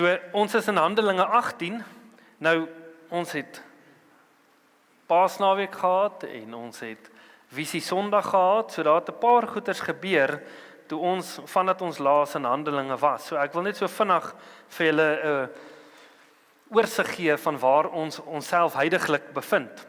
So, ons is in Handelinge 18, nou, ons het Paasnaweek gehad, en ons het Visie Sondag gehad, so daar het 'n paar goeders gebeur, toe ons, vandat ons laas in Handelinge was. So, ek wil net so vinnig vir julle oorsig gee van waar ons onsself huidiglik bevind.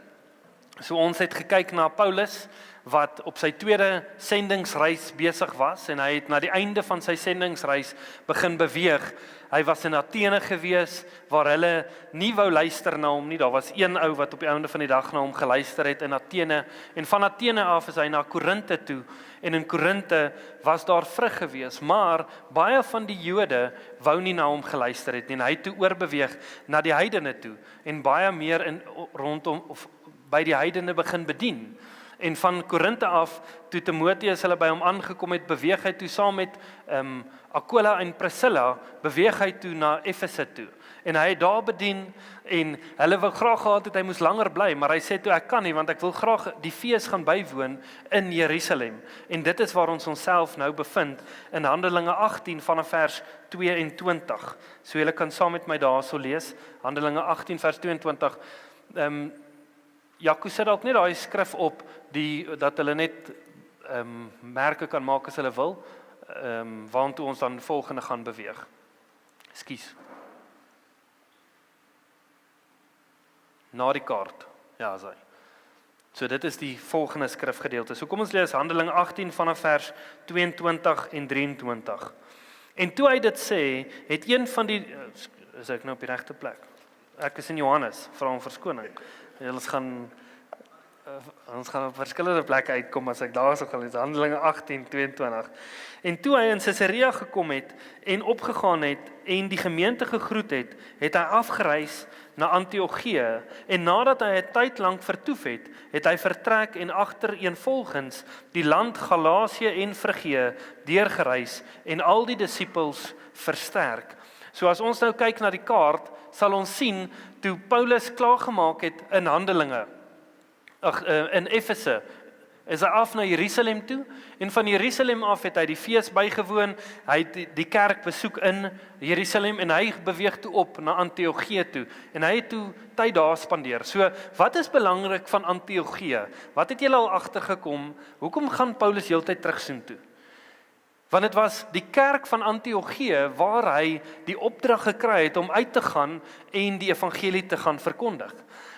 So, ons het gekyk na Paulus, wat op sy tweede sendingsreis besig was, en hy het na die einde van sy sendingsreis begin beweeg. Hy was in Athene gewees, waar hulle nie wou luister na hom nie. Daar was een ou wat op die einde van die dag na hom geluister het in Athene, en van Athene af is hy na Korinthe toe, en in Korinthe was daar vrug gewees, maar baie van die Jode wou nie na hom geluister het nie, en hy het toe oorbeweeg na die heidene toe, en baie meer rondom, of by die heidene begin bedien. En van Korinthe af, toe Timotheus hulle by hom aangekom het, beweeg hy toe saam met Aquila en Priscilla, beweeg hy toe na Efese toe. En hy het daar bedien, en hulle wou graag gehad het, hy moes langer bly, maar hy sê toe, ek kan nie, want ek wil graag die fees gaan bywoon in Jerusalem. En dit is waar ons onsself nou bevind, in Handelinge 18 vanaf vers 22. So julle kan saam met my daar so lees, Handelinge 18 vers 22. Jaco sit dalk net daai skrif op, dat hulle net merke kan maak as hulle wil, waantoe ons dan volgende gaan beweeg. Ekskuus. Na die kaart, ja, is hy. So dit is die volgende skrifgedeelte. So kom ons lees Handelinge 18 vanaf vers 22 en 23. En toe hy dit sê, het een van die, is ek nou op die regte plek? Ek is in Johannes, vra om verskoning. Ons gaan op verskillende plekke uitkom as ek daar so gaan lees, Handelinge 18, 22. En toe hy in Caesarea gekom het en opgegaan het en die gemeente gegroet het, het hy afgereis na Antiochië, en nadat hy 'n tyd lank vertoef het, het hy vertrek en agtereenvolgens die land Galasië en Frigië deurgereis en al die disippels versterk. So as ons nou kyk na die kaart, sal ons sien, toe Paulus klaargemaak het in Handelinge, in Efese, is hy af na Jerusalem toe, en van Jerusalem af het hy die fees bygewoon, hy het die kerk besoek in Jerusalem, en hy beweeg toe op na Antiochië toe, en hy het toe tyd daar spandeer. So, wat is belangrik van Antiochië? Wat het julle al agtergekom? Hoekom gaan Paulus heeltyd terug soontoe? Want dit was die kerk van Antiochië waar hy die opdrag gekry het om uit te gaan en die evangelie te gaan verkondig.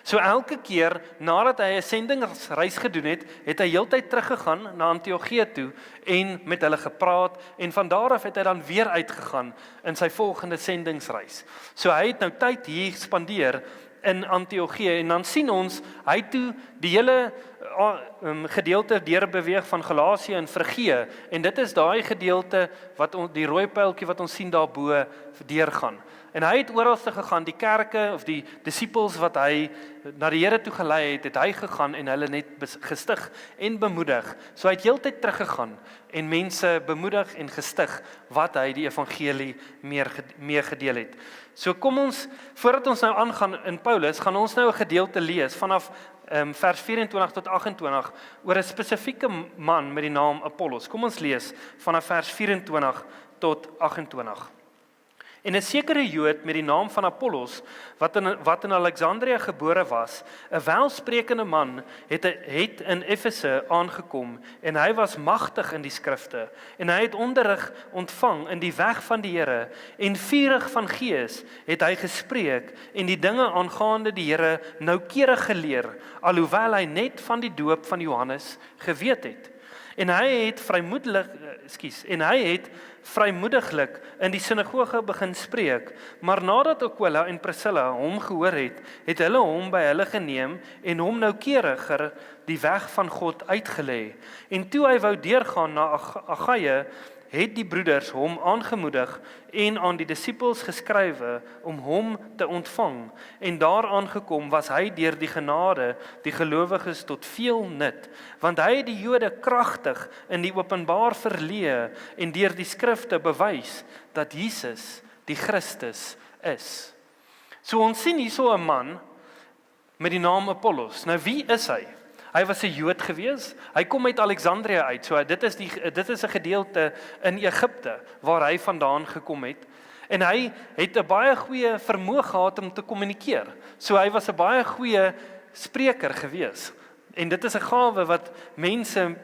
So elke keer nadat hy 'n sendingsreis gedoen het, het hy heeltyd teruggegaan na Antiochië toe en met hulle gepraat, en van daar af het hy dan weer uitgegaan in sy volgende sendingsreis. So hy het nou tyd hier spandeer in Antiochië, en dan sien ons, hy toe die hele gedeelte deurbeweeg van Galasië en Frigië, en dit is daai gedeelte, die rooi pyltjie wat ons sien daarbo deurgaan. En hy het oralste gegaan, die kerke of die disippels wat hy na die Here toe gelei het, het hy gegaan en hulle net gestig en bemoedig. So hy het heeltyd teruggegaan en mense bemoedig en gestig wat hy die evangelie meegedeel het. So kom ons, voordat ons nou aangaan in Paulus, gaan ons nou 'n gedeelte lees vanaf vers 24 tot 28 oor 'n spesifieke man met die naam Apollos. Kom ons lees vanaf vers 24 tot 28. En 'n sekere Jood met die naam van Apollos, wat in Alexandrië gebore was, 'n welsprekende man, het in Efese aangekom, en hy was magtig in die skrifte, en hy het onderrig ontvang in die weg van die Here, en vurig van gees het hy gespreek, en die dinge aangaande die Here noukeurig geleer, alhoewel hy net van die doop van Johannes geweet het. En hy het vrymoediglik in die sinagoge begin spreek, maar nadat Aquila en Priscilla hom gehoor het, het hulle hom by hulle geneem en hom noukeuriger die weg van God uitgelê. En toe hy wou deurgaan na Agaia, het die broeders hom aangemoedig en aan die disippels geskrywe om hom te ontvang. En daar aangekom was hy deur die genade die gelowiges tot veel nut, want hy het die Jode kragtig in die openbaar verleë en deur die skrifte bewys dat Jesus die Christus is. So ons sien hierso 'n man met die naam Apollos. Nou wie is hy? Hy was 'n Jood gewees. Hy kom uit Alexandrië uit. So dit is 'n gedeelte in Egipte waar hy vandaan gekom het. En hy het 'n baie goeie vermoë gehad om te kommunikeer. So hy was 'n baie goeie spreker gewees. En dit is 'n gawe wat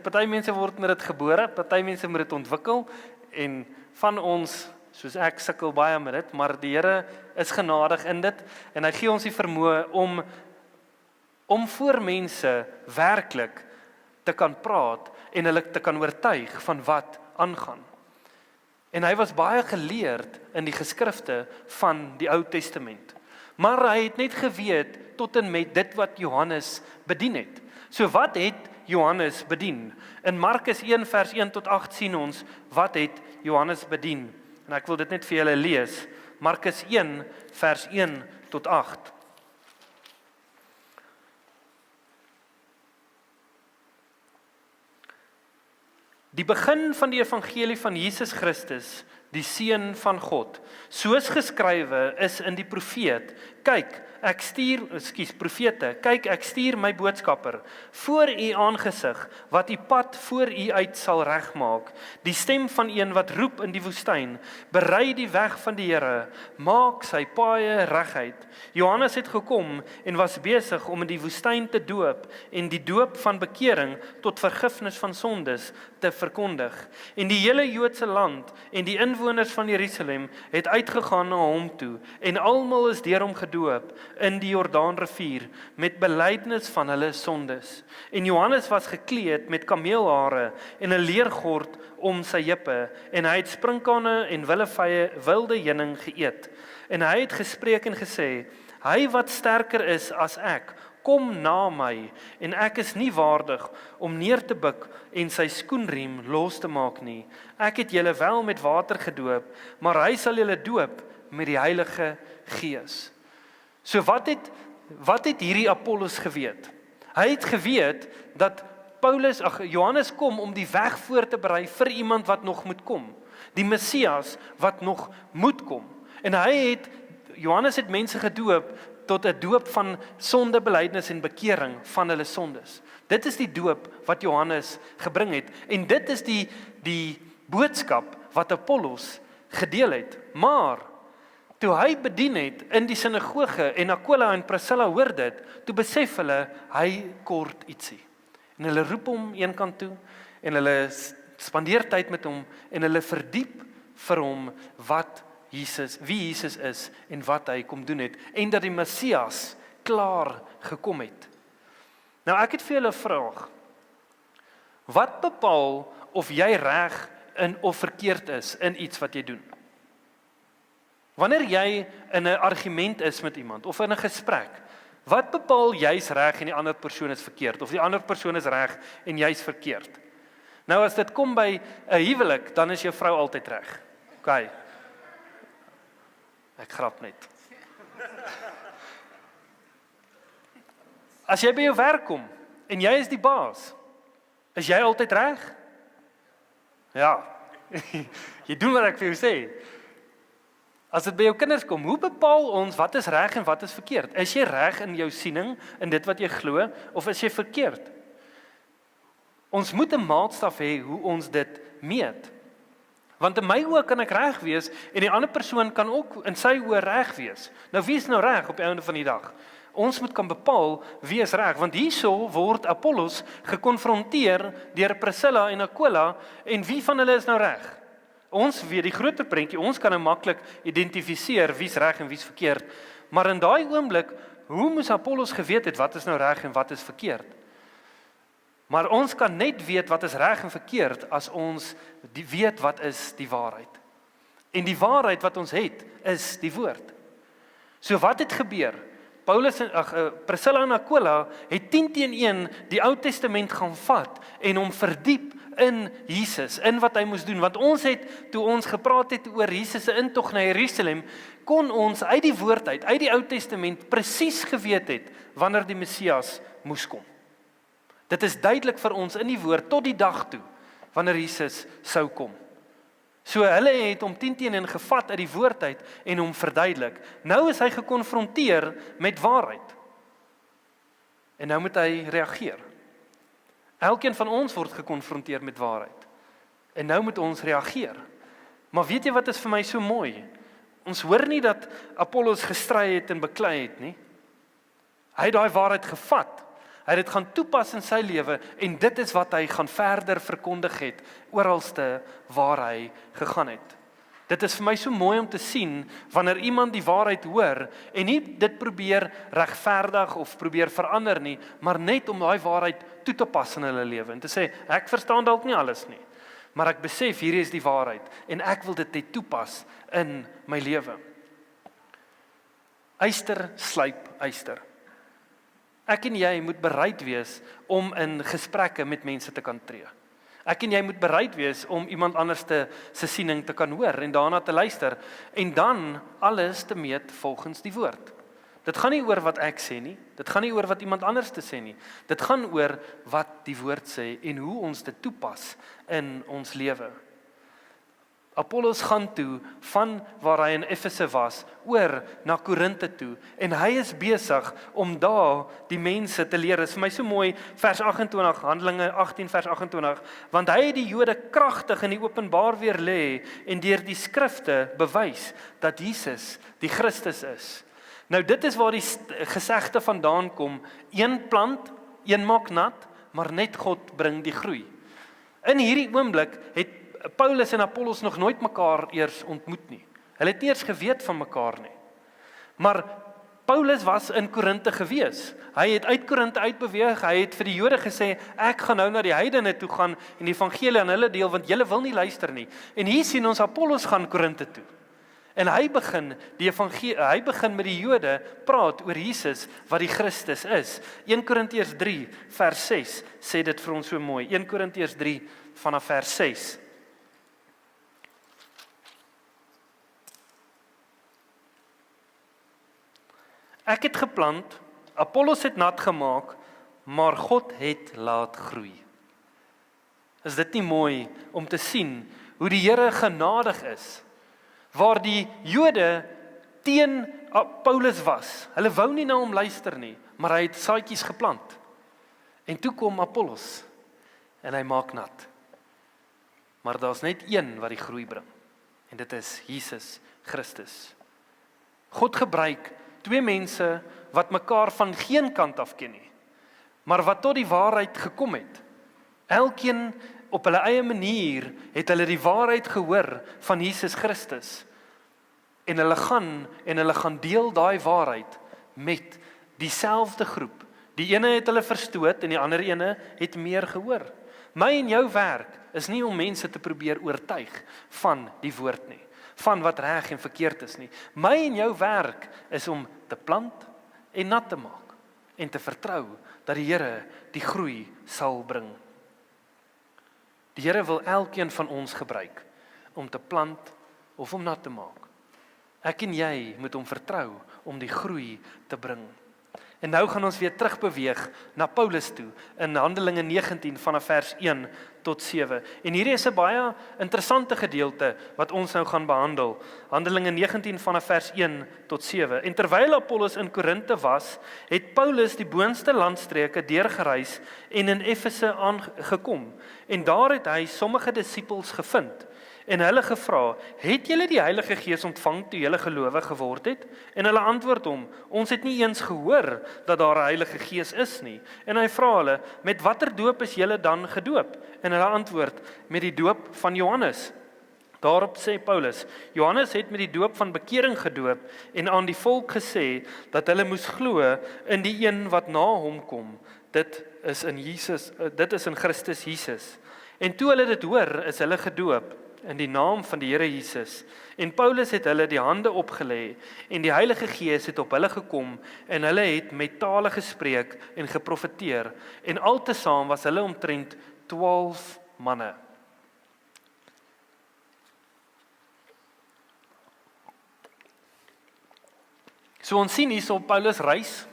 party mense word met dit gebore, party mense moet dit ontwikkel, en van ons, soos ek, sukkel baie met dit, maar die Here is genadig in dit, en hy gee ons die vermoë om voor mense werklik te kan praat, en hulle te kan oortuig van wat aangaan. En hy was baie geleerd in die geskrifte van die Ou Testament. Maar hy het net geweet tot en met dit wat Johannes bedien het. So wat het Johannes bedien? In Markus 1 vers 1 tot 8 sien ons wat het Johannes bedien. En ek wil dit net vir julle lees. Markus 1 vers 1 tot 8. Die begin van die evangelie van Jesus Christus, die Seun van God, soos geskrywe is in die profete, kyk, ek stuur my boodskapper voor u aangesig, wat u pad voor u uit sal regmaak. Die stem van een wat roep in die woestyn, berei die weg van die Here, maak sy paaie reguit. Johannes het gekom en was besig om in die woestyn te doop en die doop van bekering tot vergifnis van sondes te verkondig. En die hele Joodse land en die inwoners van Jerusalem het uitgegaan na hom toe, en almal is deur hom gedoop in die Jordaanrivier met belydenis van hulle sondes. En Johannes was gekleed met kameelhare en 'n leergord om sy heupe, en hy het sprinkane en wilde heuning geëet. En hy het gespreek en gesê, hy wat sterker is as ek, kom na my, en ek is nie waardig om neer te buig en sy skoenriem los te maak nie. Ek het julle wel met water gedoop, maar hy sal julle doop met die Heilige Gees. So wat het hierdie Apollos geweet? Hy het geweet dat Johannes kom om die weg voor te berei vir iemand wat nog moet kom, die Messias wat nog moet kom. En Johannes het mense gedoop tot 'n doop van sondebelydenis en bekering van hulle sondes. Dit is die doop wat Johannes gebring het, en dit is die boodskap wat Apollos gedeel het. Maar toe hy bedien het in die sinagoge en Aquila en Priscilla hoor dit, toe besef hulle hy kort ietsie. En hulle roep hom eenkant toe en hulle spandeer tyd met hom en hulle verdiep vir hom wie Jesus is en wat hy kom doen het, en dat die Messias klaar gekom het. Nou ek het vir julle 'n vraag. Wat bepaal of jy reg of verkeerd is in iets wat jy doen? Wanneer jy in 'n argument is met iemand of in 'n gesprek, wat bepaal jy's reg en die ander persoon is verkeerd, of die ander persoon is reg en jy's verkeerd? Nou as dit kom by 'n huwelik, dan is jou vrou altyd reg. OK. Ek grap net. As jy by jou werk kom en jy is die baas, is jy altyd reg? Ja. Jy doen wat ek vir jou sê. As dit by jou kinders kom, hoe bepaal ons wat is reg en wat is verkeerd? Is jy reg in jou siening, in dit wat jy glo, of is jy verkeerd? Ons moet 'n maatstaf hê hoe ons dit meet. Want in my oë kan ek reg wees en die ander persoon kan ook in sy oë reg wees. Nou wie is nou reg op die einde van die dag? Ons moet kan bepaal wie is reg, want hierso word Apollos gekonfronteer deur Priscilla en Aquila, en wie van hulle is nou reg? Ons weet die groter prentjie, ons kan nou maklik identifiseer wie's reg en wie's verkeerd. Maar in daai oomblik, hoe moes Apollos geweet het wat is nou reg en wat is verkeerd? Maar ons kan net weet wat is reg en verkeerd as ons weet wat is die waarheid. En die waarheid wat ons het, is die woord. So wat het gebeur? Priscilla en Aquila het 10 teen 1 die Ou Testament gaan vat en hom verdiep in Jesus, in wat hy moes doen. Want ons het, toe ons gepraat het oor Jesus se intog na Jerusalem, kon ons uit die woord uit die Ou Testament presies geweet het wanneer die Messias moes kom. Dit is duidelik vir ons in die woord tot die dag toe, wanneer Jesus sou kom. So hulle het hom 10 teen 1 gevat uit die woord uit en hom verduidelik. Nou is hy gekonfronteer met waarheid. En nou moet hy reageer. Elkeen van ons word gekonfronteer met waarheid. En nou moet ons reageer. Maar weet jy wat is vir my so mooi? Ons hoor nie dat Apollos gestry het en beklei het nie. Hy het daai waarheid gevat. Hy het dit gaan toepas in sy lewe en dit is wat hy gaan verder verkondig het oralste waar hy gegaan het. Dit is vir my so mooi om te sien wanneer iemand die waarheid hoor en nie dit probeer regverdig of probeer verander nie, maar net om daai waarheid toe te pas in hulle lewe en te sê ek verstaan dalk nie alles nie, maar ek besef hierdie is die waarheid en ek wil dit net toepas in my lewe. Yster slyp yster. Ek en jy moet bereid wees om in gesprekke met mense te kan tree. Ek en jy moet bereid wees om iemand anders se siening te kan hoor en daarna te luister en dan alles te meet volgens die woord. Dit gaan nie oor wat ek sê nie, dit gaan nie oor wat iemand anders te sê nie. Dit gaan oor wat die woord sê en hoe ons dit toepas in ons lewe. Apollos gaan toe van waar hy in Efese was oor na Korinte toe en hy is besig om daar die mense te leer. Dit is vir my so mooi vers 28, Handelinge 18 vers 28, want hy het die Jode kragtig in die openbaar weer lê en deur die skrifte bewys dat Jesus die Christus is. Nou dit is waar die gesegde vandaan kom, een plant, een maak nat, maar net God bring die groei. In hierdie oomblik het Paulus en Apollos nog nooit mekaar eers ontmoet nie. Hulle het nie eers geweet van mekaar nie. Maar Paulus was in Korinte gewees. Hy het uit Korinte uitbeweeg, hy het vir die Jode gesê, ek gaan nou na die heidene toe gaan en die evangelie aan hulle deel, want julle wil nie luister nie. En hier sien ons Apollos gaan Korinte toe. En hy begin met die Jode praat oor Jesus wat die Christus is. 1 Korintiërs 3 vers 6 sê dit vir ons so mooi. 1 Korintiërs 3 vanaf vers 6. Ek het geplant, Apollos het nat gemaak, maar God het laat groei. Is dit nie mooi om te sien hoe die Here genadig is? Waar die Jode teen Paulus was. Hulle wou nie na hom luister nie, maar hy het saadjies geplant. En toe kom Apollos en hy maak nat. Maar daar's net een wat die groei bring. En dit is Jesus Christus. God gebruik twee mense wat mekaar van geen kant af ken nie, maar wat tot die waarheid gekom het. Elkeen op hulle eie manier het hulle die waarheid gehoor van Jesus Christus. En hulle gaan deel daai waarheid met dieselfde groep. Die ene het hulle verstoot en die ander ene het meer gehoor. My en jou werk is nie om mense te probeer oortuig van die woord nie, van wat reg en verkeerd is nie. My en jou werk is om te plant en nat te maak en te vertrou dat die Here die groei sal bring. Die Here wil elkeen van ons gebruik om te plant of om nat te maak. Ek en jy moet hom vertrou om die groei te bring. En nou gaan ons weer terugbeweeg na Paulus toe in Handelinge 19 vanaf vers 1 tot 7. En hierdie is 'n baie interessante gedeelte wat ons nou gaan behandel. Handelinge 19 vanaf vers 1 tot 7. En terwyl Apollos in Korinte was, het Paulus die boonste landstreke deurgereis en in Efese aangekom. En daar het hy sommige disippels gevind. En hulle gevra, het julle die Heilige Gees ontvang toe julle gelowig geword het? En hulle antwoord hom, ons het nie eens gehoor dat daar 'n Heilige Gees is nie. En hy vra hulle, met watter doop is julle dan gedoop? En hulle antwoord, met die doop van Johannes. Daarop sê Paulus, Johannes het met die doop van bekering gedoop en aan die volk gesê dat hulle moes glo in die een wat na hom kom. Dit is in Christus Jesus. En toe hulle dit hoor, is hulle gedoop in die naam van die Here Jesus. En Paulus het hulle die hande opgelê en die Heilige Gees het op hulle gekom en hulle het met tale gespreek en geprofeteer. En altesaam was hulle omtrent 12 manne. So ons sien hierso op Paulus reis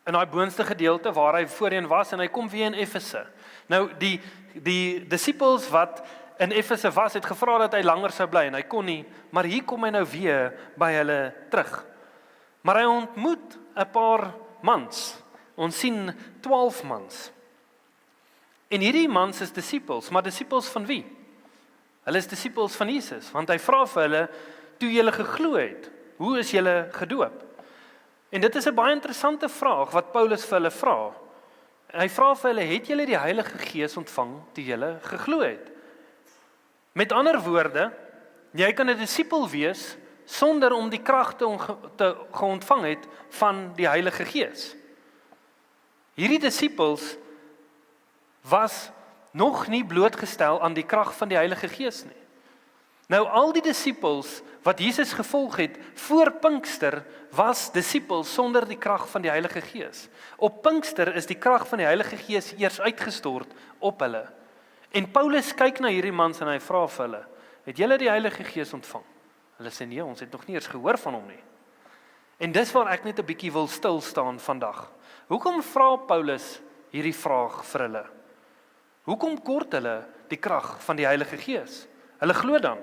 in daai boonste gedeelte waar hy voorheen was en hy kom weer in Efese. Nou die disippels wat in Efese was, het gevra dat hy langer sou bly en hy kon nie, maar hier kom hy nou weer by hulle terug. Maar hy ontmoet 'n paar mans. Ons sien 12 mans. En hierdie mans is disippels, maar disippels van wie? Hulle is disippels van Jesus, want hy vra vir hulle, toe julle geglo het, hoe is julle gedoop? En dit is 'n baie interessante vraag wat Paulus vir hulle vra. Hy vra vir hulle, het julle die Heilige Gees ontvang toe julle geglo het? Met ander woorde, jy kan 'n disipel wees sonder om die krag te ontvang het van die Heilige Gees. Hierdie disipels was nog nie blootgestel aan die krag van die Heilige Gees nie. Nou al die disipels wat Jesus gevolg het voor Pinkster was disipels sonder die krag van die Heilige Gees. Op Pinkster is die krag van die Heilige Gees eers uitgestort op hulle. En Paulus kyk na hierdie mans en hy vra vir hulle, het julle die Heilige Gees ontvang? Hulle sê nee, ons het nog nie eens gehoor van hom nie. En dis waar ek net 'n bietjie wil stil staan vandag. Hoekom vra Paulus hierdie vraag vir hulle? Hoekom kort hulle die krag van die Heilige Gees? Hulle glo dan,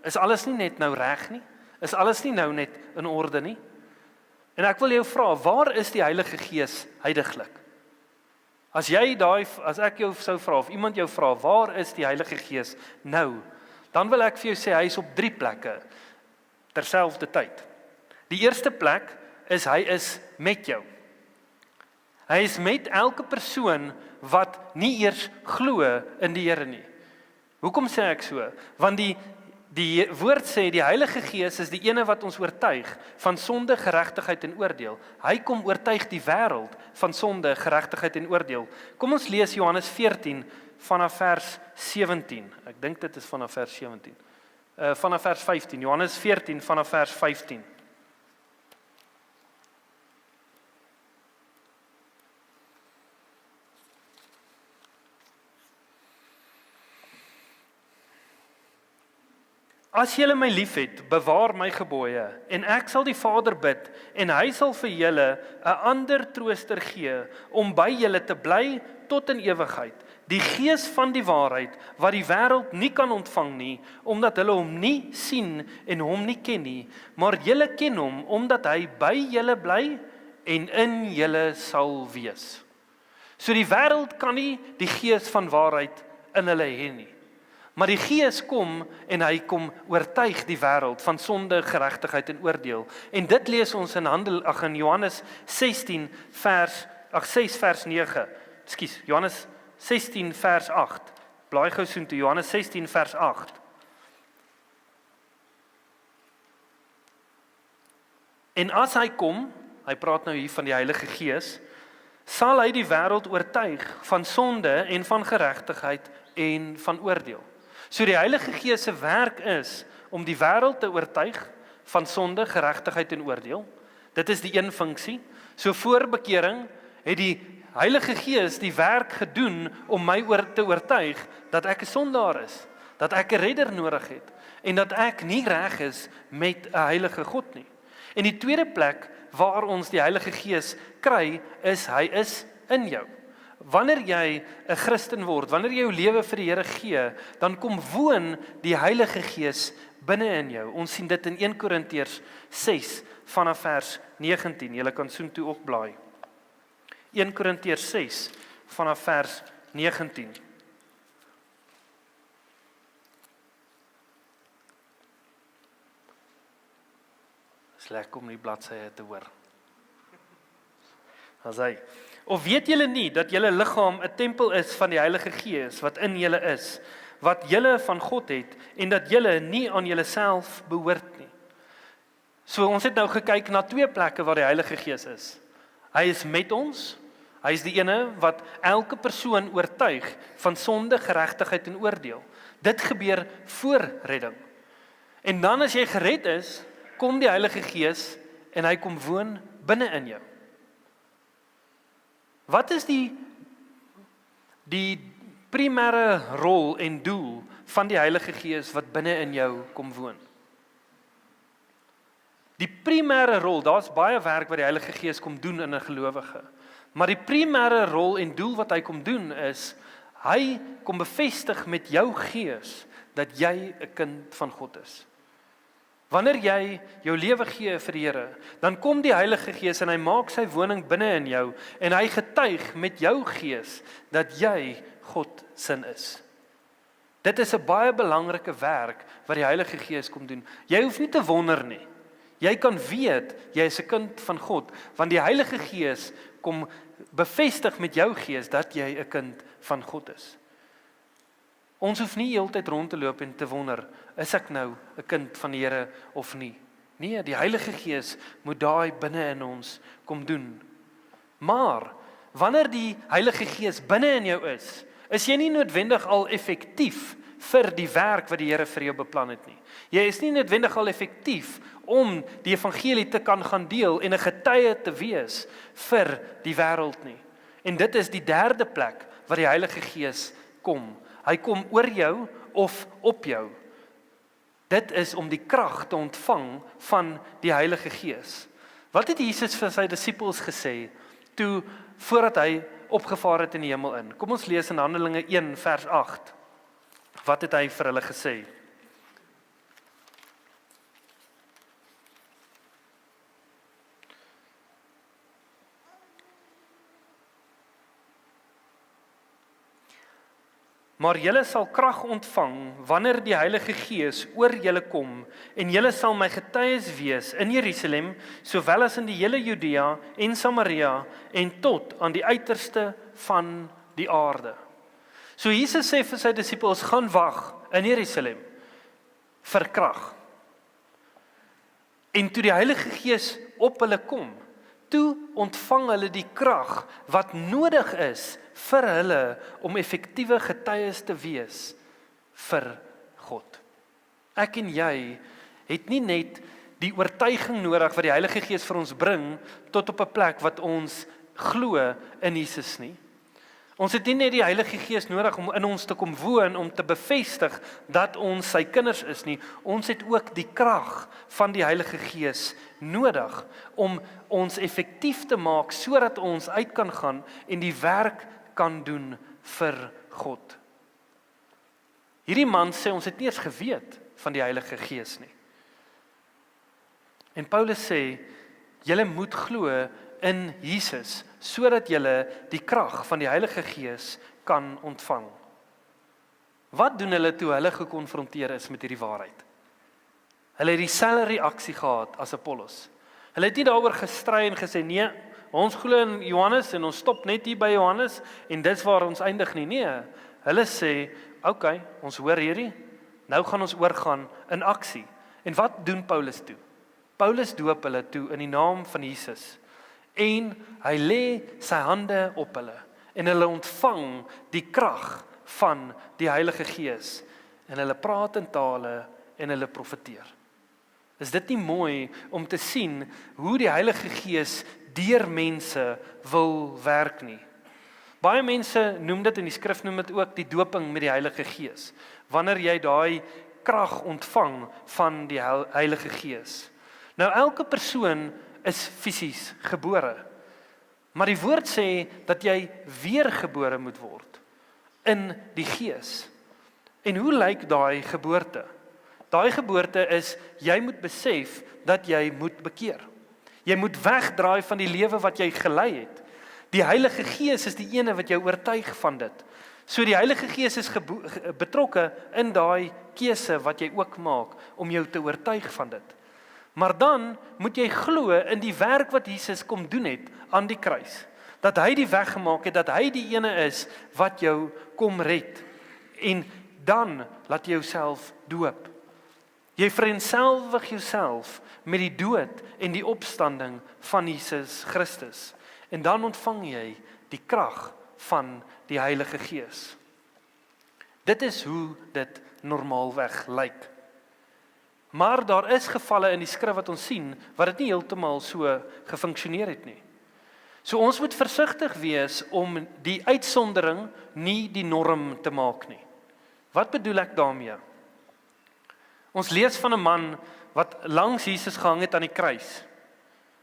is alles nie net nou reg nie? Is alles nie nou net in orde nie? En ek wil jou vra, waar is die Heilige Gees heidaglik? As ek jou sou vra, of iemand jou vra, waar is die Heilige Gees nou? Dan wil ek vir jou sê, hy is op 3 plekke, terselfde tyd. Die eerste plek is, hy is met jou. Hy is met elke persoon wat nie eers glo in die Here nie. Hoekom sê ek so? Want die woord sê, die Heilige Gees is die ene wat ons oortuig van sonde, geregtigheid en oordeel. Hy kom oortuig die wêreld van sonde, geregtigheid en oordeel. Kom ons lees Johannes 14 vanaf vers 17. Ek dink dit is vanaf vers 17. Vanaf vers 15. Johannes 14 vanaf vers 15. As julle my liefhet, bewaar my gebooie, en ek sal die Vader bid, en hy sal vir julle 'n ander trooster gee, om by julle te bly tot in ewigheid. Die Gees van die waarheid, wat die wêreld nie kan ontvang nie, omdat hulle hom nie sien en hom nie ken nie, maar julle ken hom, omdat hy by julle bly en in julle sal wees. So die wêreld kan nie die Gees van waarheid in hulle hê nie. Maar die Gees kom en hy kom oortuig die wêreld van sonde, geregtigheid en oordeel. En dit lees ons in Johannes 16 6 vers 9. Ekskuus, Johannes 16 vers 8. Blaai gou soontoe, Johannes 16 vers 8. En as hy kom, hy praat nou hier van die Heilige Gees, sal hy die wêreld oortuig van sonde en van geregtigheid en van oordeel. So die Heilige Gees se werk is om die wêreld te oortuig van sonde, geregtigheid en oordeel. Dit is die een funksie. So voor bekering het die Heilige Gees die werk gedoen om my te oortuig dat ek 'n sondaar is, dat ek 'n redder nodig het en dat ek nie reg is met 'n heilige God nie. En die tweede plek waar ons die Heilige Gees kry is, hy is in jou. Wanneer jy 'n Christen word, wanneer jy jou lewe vir die Here gee, dan kom woon die Heilige Gees binne in jou. Ons sien dit in 1 Korintiërs 6 vanaf vers 19. Julle kan soontoe ook blaai. 1 Korintiërs 6 vanaf vers 19. Dis lekker om die bladsye te hoor. As hy, of weet julle nie dat julle liggaam 'n tempel is van die Heilige Gees wat in julle is, wat julle van God het en dat julle nie aan julleself behoort nie. So ons het nou gekyk na 2 plekke waar die Heilige Gees is. Hy is met ons. Hy is die ene wat elke persoon oortuig van sonde, geregtigheid en oordeel. Dit gebeur voor redding. En dan as jy gered is, kom die Heilige Gees en hy kom woon binne in jou. Wat is die primêre rol en doel van die Heilige Gees wat binne in jou kom woon? Die primêre rol, daar's baie werk wat die Heilige Gees kom doen in 'n gelowige. Maar die primêre rol en doel wat hy kom doen is, hy kom bevestig met jou gees dat jy 'n kind van God is. Wanneer jy jou lewe gee vir die Here, dan kom die Heilige Gees en hy maak sy woning binne in jou en hy getuig met jou gees dat jy God se is. Dit is 'n baie belangrike werk wat die Heilige Gees kom doen. Jy hoef nie te wonder nie. Jy kan weet, jy is 'n kind van God, want die Heilige Gees kom bevestig met jou gees dat jy 'n kind van God is. Ons hoef nie heeltyd rond te loop en te wonder, is ek nou 'n kind van die Here of nie? Nee, die Heilige Gees moet daai binne in ons kom doen. Maar, wanneer die Heilige Gees binne in jou is jy nie noodwendig al effektief vir die werk wat die Here vir jou beplan het nie. Jy is nie noodwendig al effektief om die evangelie te kan gaan deel en 'n getuie te wees vir die wêreld nie. En dit is die derde plek waar die Heilige Gees kom. Hy kom oor jou of op jou. Dit is om die krag te ontvang van die Heilige Gees. Wat het Jesus vir sy disippels gesê toe voordat hy opgevaar het in die hemel in? Kom ons lees in Handelinge 1 vers 8. Wat het hy vir hulle gesê? Maar julle sal krag ontvang wanneer die Heilige Gees oor julle kom en julle sal my getuies wees in Jerusalem, sowel as in die hele Judea en Samaria en tot aan die uiterste van die aarde. So Jesus sê vir sy disippels, gaan wag in Jerusalem vir krag. En toe die Heilige Gees op hulle kom, toe ontvang hulle die krag wat nodig is vir hulle om effektiewe getuies te wees vir God. Ek en jy het nie net die oortuiging nodig wat die Heilige Gees vir ons bring tot op 'n plek wat ons glo in Jesus nie. Ons het nie net die Heilige Gees nodig om in ons te kom woon, om te bevestig dat ons sy kinders is nie. Ons het ook die krag van die Heilige Gees nodig om ons effektief te maak sodat ons uit kan gaan en die werk kan doen vir God. Hierdie man sê ons het nie eens geweet van die Heilige Gees nie. En Paulus sê, julle moet glo in Jesus, sodat julle die krag van die Heilige Gees kan ontvang. Wat doen hulle toe hulle gekonfronteer is met hierdie waarheid? Hulle het dieselfde reaksie gehad as Apollos. Hulle het nie daaroor gestry en gesê, nee, ons glo in Johannes en ons stop net hier by Johannes en dis waar ons eindig nie. Nee, hulle sê, okay, ons hoor hierdie, nou gaan ons oorgaan in aksie. En wat doen Paulus toe? Paulus doop hulle toe in die naam van Jesus. En hy lê sy hande op hulle en hulle ontvang die krag van die Heilige Gees en hulle praat in tale en hulle profeteer. Is dit nie mooi om te sien hoe die Heilige Gees deur mense wil werk nie? Baie mense noem dit, en die skrif noem dit ook, die doping met die Heilige Gees. Wanneer jy daai krag ontvang van die Heilige Gees. Nou elke persoon is fisies gebore. Maar die woord sê dat jy weergebore moet word in die Gees. En hoe lyk daai geboorte? Daai geboorte is, jy moet besef dat jy moet bekeer. Jy moet wegdraai van die lewe wat jy gelei het. Die Heilige Gees is die ene wat jou oortuig van dit. So die Heilige Gees is betrokke in daai keuse wat jy ook maak om jou te oortuig van dit. Maar dan moet jy glo in die werk wat Jesus kom doen het aan die kruis. Dat hy die weg gemaak het, dat hy die ene is wat jou kom red. En dan laat jy jouself doop. Jy vereenselwig jouself met die dood en die opstanding van Jesus Christus. En dan ontvang jy die krag van die Heilige Gees. Dit is hoe dit normaalweg lyk. Maar daar is gevalle in die skrif wat ons sien, wat dit nie heeltemal so gefunksioneer het nie. So ons moet versigtig wees om die uitsondering nie die norm te maak nie. Wat bedoel ek daarmee? Ons lees van 'n man wat langs Jesus gehang het aan die kruis.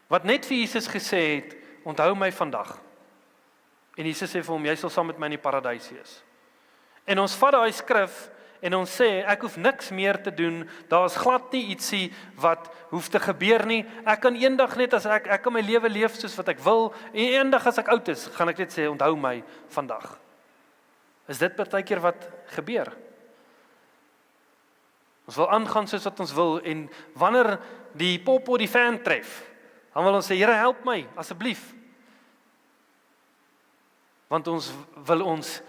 Wat net vir Jesus gesê het, onthou my vandag. En Jesus sê vir hom, jy sal saam met my in die paradys wees. En ons vat daai skrif en ons sê, ek hoef niks meer te doen, daar is glad nie ietsie wat hoef te gebeur nie, ek kan eendag net as ek kan my lewe leef soos wat ek wil, en eendag as ek oud is, gaan ek net sê, onthou my vandag. Is dit partykeer wat gebeur? Ons wil aangaan soos wat ons wil en wanneer die popo die fan tref, dan wil ons sê, Here, help my, asseblief. Want ons wil ons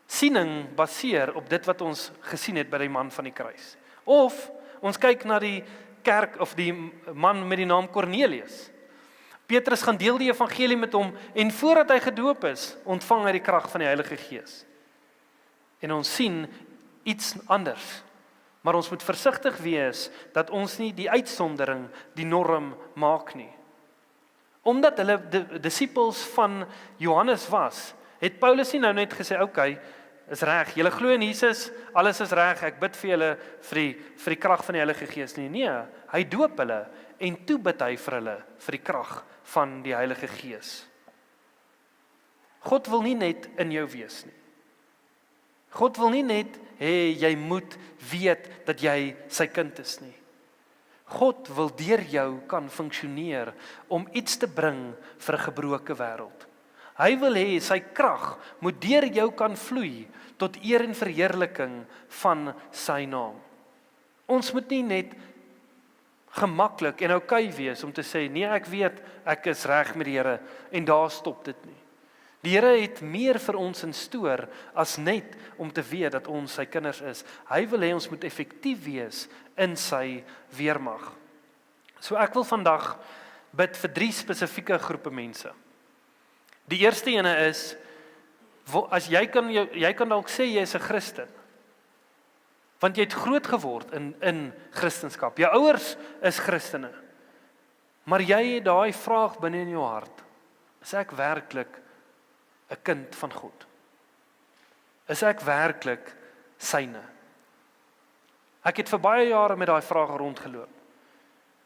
siening baseer op dit wat ons gesien het by die man van die kruis. Of ons kyk na die kerk of die man met die naam Kornelius. Petrus gaan deel die evangelie met hom en voordat hy gedoop is, ontvang hy die krag van die Heilige Gees. En ons sien iets anders. Maar ons moet versigtig wees dat ons nie die uitsondering die norm maak nie. Omdat hulle die disippels van Johannes was, het Paulus nie nou net gesê, okay, is reg, julle glo in Jesus, alles is reg, ek bid vir julle vir die krag van die Heilige Gees nie. Nee, hy doop hulle en toe bid hy vir hulle vir die krag van die Heilige Gees. God wil nie net in jou wees nie. God wil nie net hê jy moet weet dat jy sy kind is nie. God wil deur jou kan funksioneer om iets te bring vir 'n gebroke wêreld. Hy wil hê sy krag moet deur jou kan vloei tot eer en verheerliking van sy naam. Ons moet nie net gemaklik en okay wees om te sê, nee, ek weet, ek is reg met die Here en daar stop dit nie. Die Here het meer vir ons in stoor as net om te weet dat ons sy kinders is. Hy wil hê ons moet effektief wees in sy weermag. So ek wil vandag bid vir 3 spesifieke groepe mense. Die eerste ene is, as jy kan dalk sê jy is 'n Christen, want jy het groot geword in Christendom. Jou ouers is Christene, maar jy het daai vraag binne in jou hart, is ek werklik 'n kind van God? Is ek werklik syne? Ek het vir baie jare met daai vraag rondgeloop.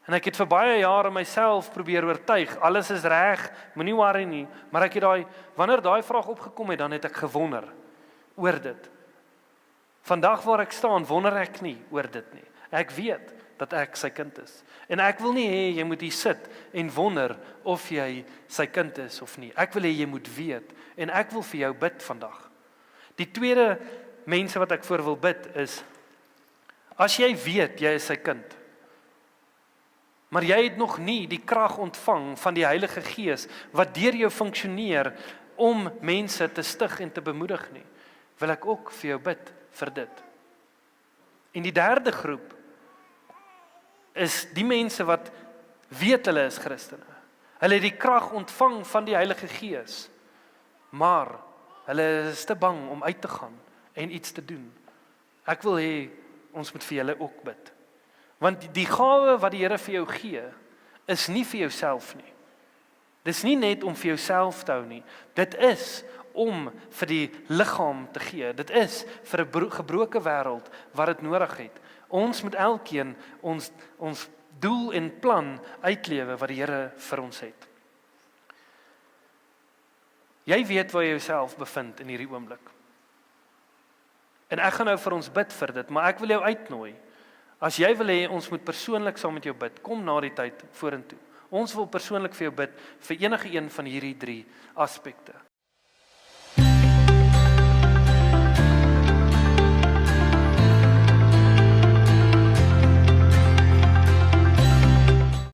En ek het vir baie jare myself probeer oortuig, alles is reg, moenie worry nie, maar ek het wanneer daai vraag opgekom het, dan het ek gewonder oor dit. Vandag waar ek staan, wonder ek nie oor dit nie. Ek weet dat ek sy kind is. En ek wil nie hê jy moet hier sit en wonder of jy sy kind is of nie. Ek wil hê jy moet weet en ek wil vir jou bid vandag. Die tweede mense wat ek voor wil bid is, as jy weet jy is sy kind, maar jy het nog nie die krag ontvang van die Heilige Gees wat deur jou funksioneer om mense te stig en te bemoedig nie, wil ek ook vir jou bid vir dit. En die derde groep is die mense wat weet hulle is Christene. Hulle het die krag ontvang van die Heilige Gees, maar hulle is te bang om uit te gaan en iets te doen. Ek wil hê ons moet vir julle ook bid. Want die gawe wat die Here vir jou gee, is nie vir jouself nie. Dis nie net om vir jouself te hou nie. Dit is om vir die liggaam te gee. Dit is vir 'n gebroke wêreld wat dit nodig het. Ons moet elkeen ons doel en plan uitlewe wat die Here vir ons het. Jy weet waar jy jouself bevind in hierdie oomblik. En ek gaan nou vir ons bid vir dit, maar ek wil jou uitnooi. As jy wil hê ons moet persoonlik saam met jou bid, kom na die tyd vorentoe. Ons wil persoonlik vir jou bid vir enige een van hierdie 3 aspekte.